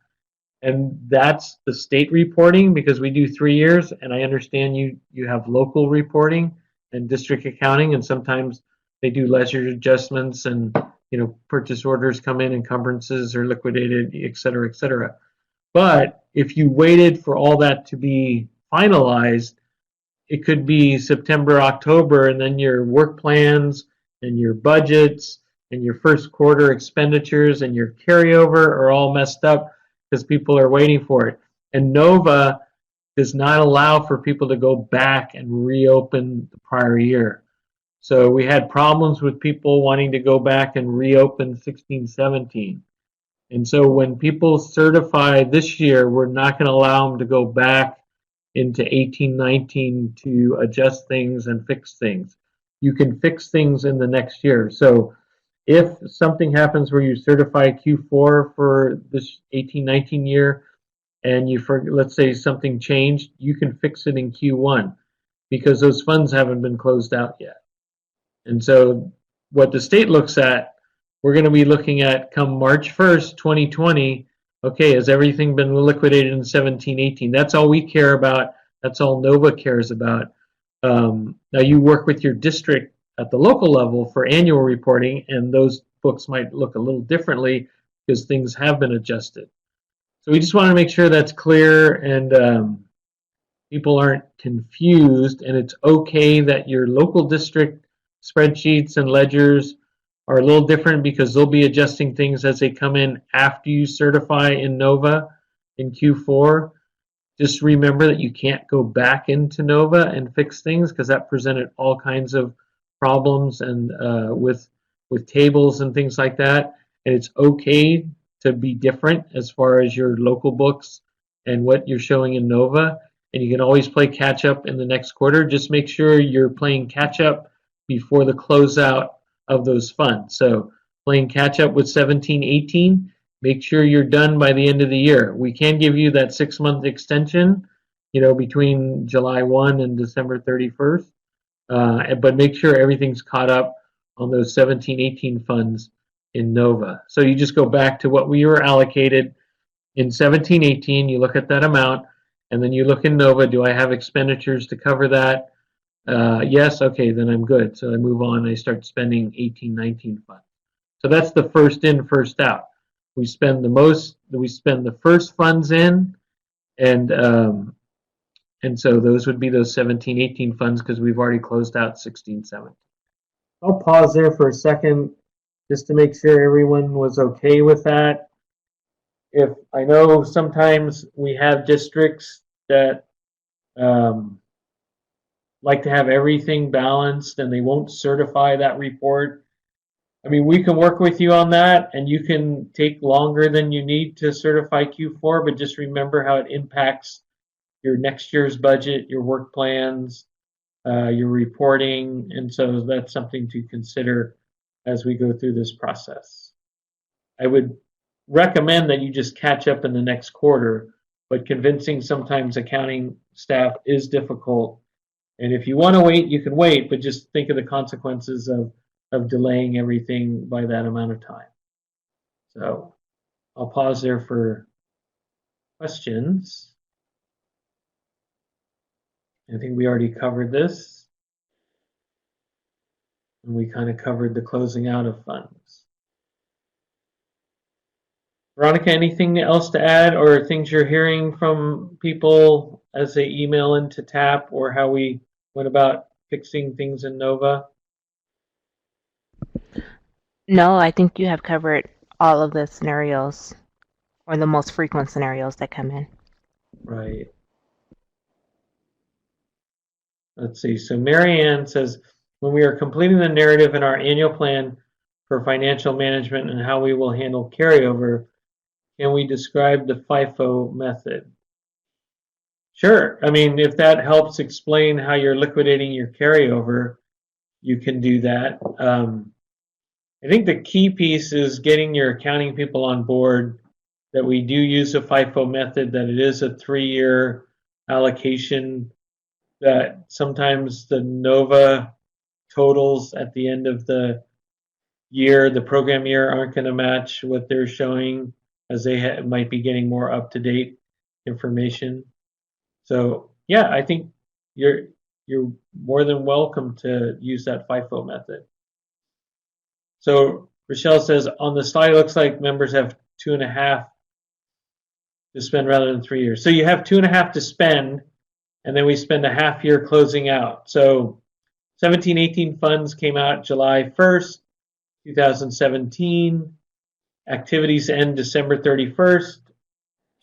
And that's the state reporting because we do 3 years. And I understand you have local reporting and district accounting, and sometimes they do ledger adjustments and purchase orders come in, encumbrances are liquidated, et cetera, et cetera. But if you waited for all that to be finalized, it could be September, October, and then your work plans and your budgets and your first quarter expenditures and your carryover are all messed up because people are waiting for it. And Nova does not allow for people to go back and reopen the prior year. So we had problems with people wanting to go back and reopen 16-17. And so when people certify this year, we're not going to allow them to go back into 18-19 to adjust things and fix things. You can fix things in the next year. So if something happens where you certify Q4 for this 18-19 year and let's say something changed, you can fix it in Q1 because those funds haven't been closed out yet. And so what the state looks at, we're going to be looking at come March 1st, 2020, okay, has everything been liquidated in 17-18? That's all we care about. That's all Nova cares about. Now you work with your district at the local level for annual reporting, and those books might look a little differently because things have been adjusted. So we just want to make sure that's clear and people aren't confused, and it's okay that your local district spreadsheets and ledgers are a little different because they'll be adjusting things as they come in after you certify in Nova in Q4. Just remember that you can't go back into Nova and fix things because that presented all kinds of problems and with tables and things like that. And it's okay to be different as far as your local books and what you're showing in Nova. And you can always play catch up in the next quarter. Just make sure you're playing catch up before the closeout of those funds. So playing catch up with 17-18, make sure you're done by the end of the year. We can give you that 6-month extension, between July 1 and December 31st, but make sure everything's caught up on those 17-18 funds in Nova. So you just go back to what we were allocated in 17-18, you look at that amount, and then you look in Nova, do I have expenditures to cover that? Yes, okay, then I'm good. So I move on, I start spending 18-19 funds. So that's the first in, first out. We spend the first funds in, and so those would be those 17-18 funds because we've already closed out 16-17. I'll pause there for a second just to make sure everyone was okay with that. If I know sometimes we have districts that like to have everything balanced and they won't certify that report. I mean, we can work with you on that, and you can take longer than you need to certify Q4, but just remember how it impacts your next year's budget, your work plans, your reporting, and so that's something to consider as we go through this process. I would recommend that you just catch up in the next quarter, but convincing sometimes accounting staff is difficult. And if you want to wait, you can wait, but just think of the consequences of delaying everything by that amount of time. So I'll pause there for questions. I think we already covered this. And we kind of covered the closing out of funds. Veronica, anything else to add or things you're hearing from people as they email into TAP or how we went about fixing things in Nova? No, I think you have covered all of the scenarios or the most frequent scenarios that come in. Right. Let's see. So Marianne says, when we are completing the narrative in our annual plan for financial management and how we will handle carryover, can we describe the FIFO method? Sure. I mean, if that helps explain how you're liquidating your carryover, you can do that. I think the key piece is getting your accounting people on board that we do use a FIFO method, that it is a 3-year allocation, that sometimes the NOVA totals at the end of the year, the program year, aren't going to match what they're showing, as they might be getting more up-to-date information. So yeah, I think you're more than welcome to use that FIFO method. So Rochelle says, on the slide, it looks like members have 2.5 to spend rather than 3 years. So you have 2.5 to spend, and then we spend a half year closing out. So 17-18 funds came out July 1st, 2017. Activities end December 31st,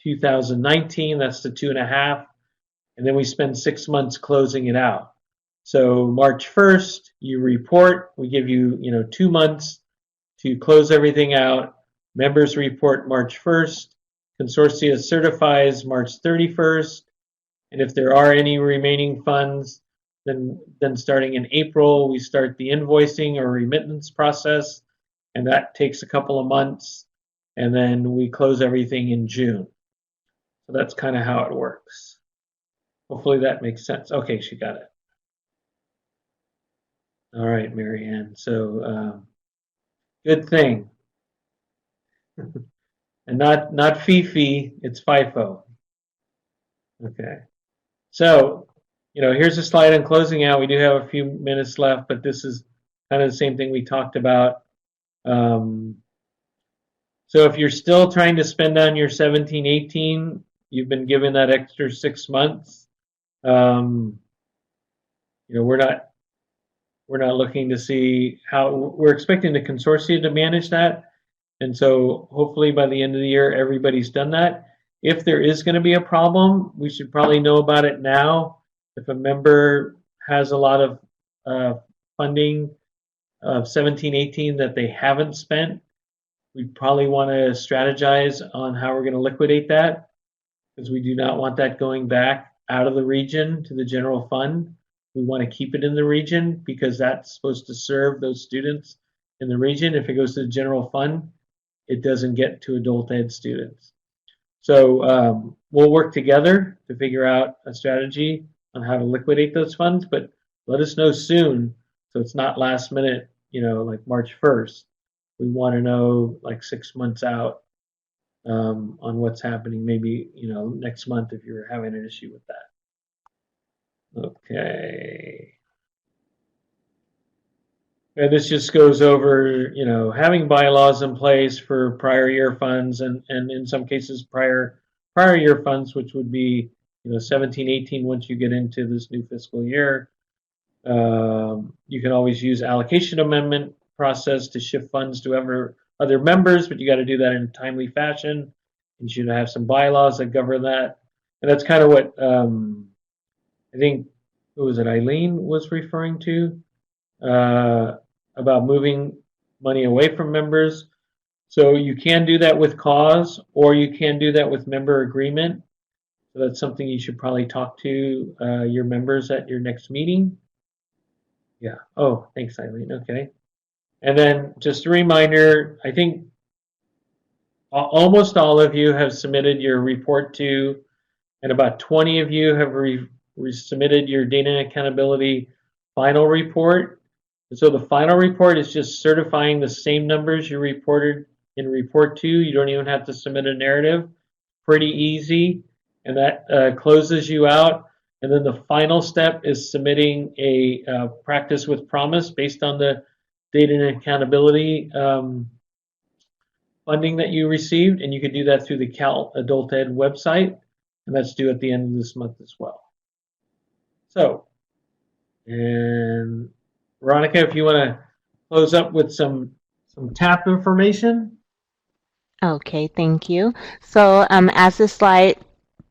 2019. That's the 2.5. And then we spend 6 months closing it out. So March 1st, you report. We give you, 2 months to close everything out. Members report March 1st. Consortia certifies March 31st. And if there are any remaining funds, then starting in April, we start the invoicing or remittance process. And that takes a couple of months. And then we close everything in June. So that's kind of how it works. Hopefully that makes sense. Okay, she got it. All right, Marianne. So good thing. And not Fifi, it's FIFO. Okay. So, here's a slide on closing out. We do have a few minutes left, but this is kind of the same thing we talked about. So if you're still trying to spend on your 17-18, you've been given that extra 6 months. We're not looking to see how we're expecting the consortia to manage that. And so hopefully by the end of the year, everybody's done that. If there is going to be a problem, we should probably know about it now. If a member has a lot of funding of 17-18 that they haven't spent, we probably want to strategize on how we're going to liquidate that, because we do not want that going back out of the region to the general fund. We want to keep it in the region because that's supposed to serve those students in the region. If it goes to the general fund, it doesn't get to adult ed students. So we'll work together to figure out a strategy on how to liquidate those funds, but let us know soon so it's not last minute, like March 1st. We want to know like 6 months out on what's happening, maybe, next month if you're having an issue with that. Okay. And this just goes over, having bylaws in place for prior year funds and in some cases prior year funds, which would be, 17-18 once you get into this new fiscal year. You can always use allocation amendment process to shift funds to other members, but you got to do that in a timely fashion. You should have some bylaws that govern that. And that's kind of what I think, who was it, Eileen was referring to, about moving money away from members. So you can do that with cause, or you can do that with member agreement. So that's something you should probably talk to your members at your next meeting. Yeah. Oh, thanks, Eileen. Okay. And then just a reminder, I think almost all of you have submitted your report to, and about 20 of you have submitted your data and accountability final report. And so the final report is just certifying the same numbers you reported in report 2. You don't even have to submit a narrative. Pretty easy. And that closes you out. And then the final step is submitting a practice with promise based on the data and accountability funding that you received, and you can do that through the Cal Adult Ed website, and that's due at the end of this month as well. So, and Veronica, if you want to close up with some TAP information. Okay, thank you. So, as this slide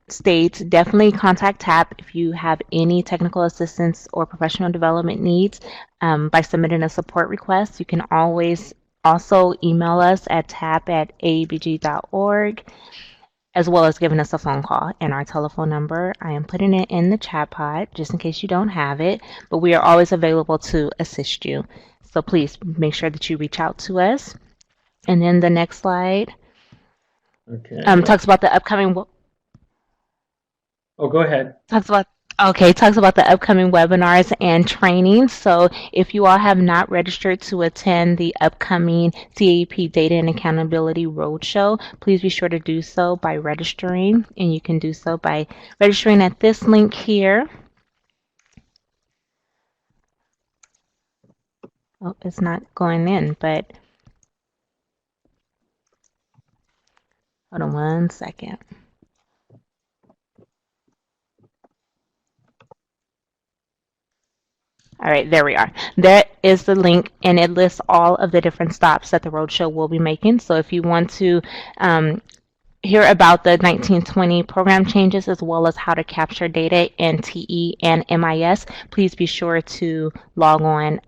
states, definitely contact TAP if you have any technical assistance or professional development needs by submitting a support request. You can always also email us at tap@aabg.org, as well as giving us a phone call. And our telephone number, I am putting it in the chat pod just in case you don't have it, but we are always available to assist you. So please make sure that you reach out to us. And then the next slide talks about the upcoming. Oh, go ahead. Talks about the upcoming webinars and trainings. So if you all have not registered to attend the upcoming CAEP Data and Accountability Roadshow, please be sure to do so by registering, and you can do so by registering at this link here. Oh, it's not going in, but hold on one second. All right, there we are. That is the link, and it lists all of the different stops that the roadshow will be making. So if you want to hear about the 1920 program changes as well as how to capture data in TE and MIS, please be sure to log on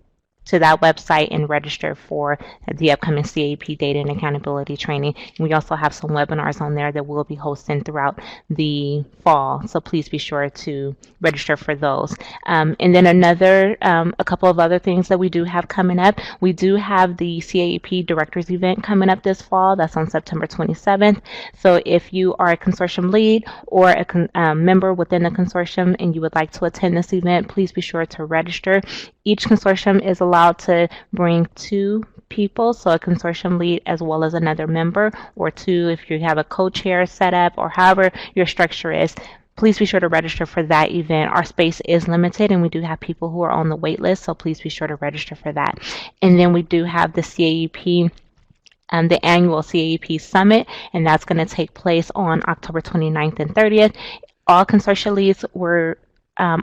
to that website and register for the upcoming CAEP Data and Accountability Training. We also have some webinars on there that we'll be hosting throughout the fall, so please be sure to register for those. And then a couple of other things that we do have coming up. We do have the CAEP Directors event coming up this fall. That's on September 27th. So if you are a consortium lead or a member within the consortium and you would like to attend this event, please be sure to register. Each consortium is allowed to bring 2 people, so a consortium lead as well as another member, or 2 if you have a co-chair set up, or however your structure is. Please be sure to register for that event. Our space is limited and we do have people who are on the wait list, so please be sure to register for that. And then we do have the CAEP the annual CAEP Summit, and that's going to take place on October 29th and 30th. All consortia leads were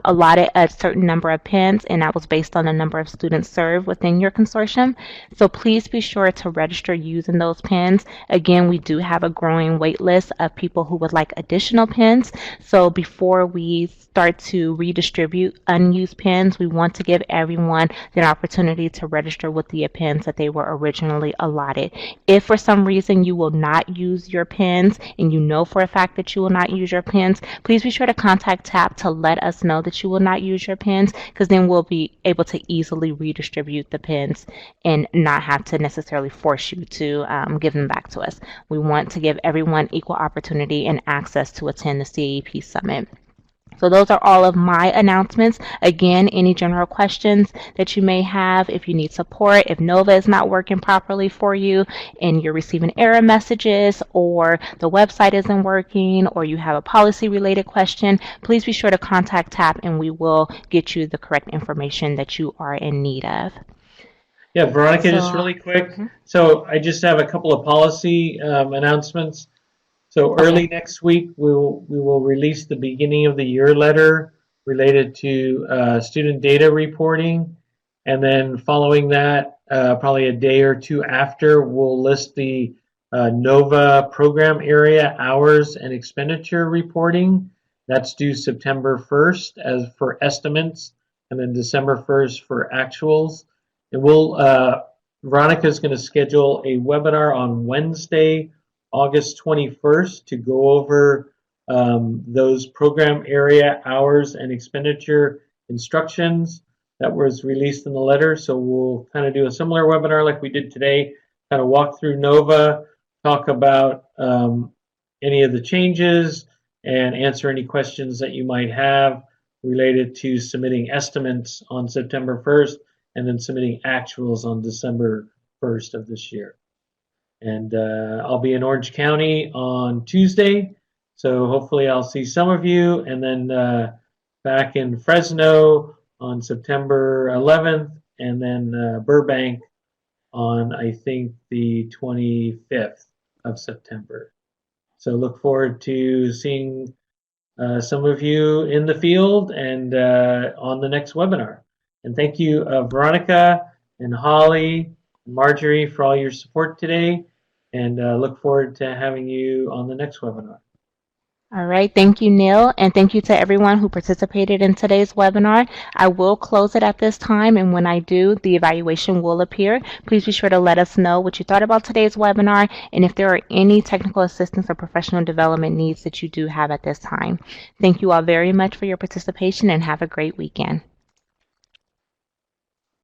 allotted a certain number of pins, and that was based on the number of students served within your consortium. So please be sure to register using those pins. Again, we do have a growing wait list of people who would like additional pins. So before we start to redistribute unused pins, we want to give everyone the opportunity to register with the pins that they were originally allotted. If for some reason you will not use your pins, and you know for a fact that you will not use your pins, please be sure to contact TAP to let us know that you will not use your pins, because then we'll be able to easily redistribute the pins and not have to necessarily force you to give them back to us. We want to give everyone equal opportunity and access to attend the CAEP Summit. So those are all of my announcements. Again, any general questions that you may have, if you need support, if Nova is not working properly for you and you're receiving error messages, or the website isn't working, or you have a policy related question, please be sure to contact TAP and we will get you the correct information that you are in need of. Yeah, Veronica, just really quick. So I just have a couple of policy announcements. So early next week, we will release the beginning of the year letter related to student data reporting. And then following that, probably a day or 2 after, we'll list the NOVA program area hours and expenditure reporting. That's due September 1st as for estimates, and then December 1st for actuals. And Veronica is going to schedule a webinar on Wednesday, August 21st, to go over those program area hours and expenditure instructions that was released in the letter. So we'll kind of do a similar webinar like we did today, kind of walk through NOVA, talk about any of the changes, and answer any questions that you might have related to submitting estimates on September 1st and then submitting actuals on December 1st of this year. And I'll be in Orange County on Tuesday, so hopefully I'll see some of you. And then back in Fresno on September 11th, and then Burbank on, I think, the 25th of September. So look forward to seeing some of you in the field and on the next webinar. And thank you, Veronica and Holly and Marjorie, for all your support today. And look forward to having you on the next webinar. All right, thank you, Neil, and thank you to everyone who participated in today's webinar. I will close it at this time, and when I do, the evaluation will appear. Please be sure to let us know what you thought about today's webinar and if there are any technical assistance or professional development needs that you do have at this time. Thank you all very much for your participation, and have a great weekend.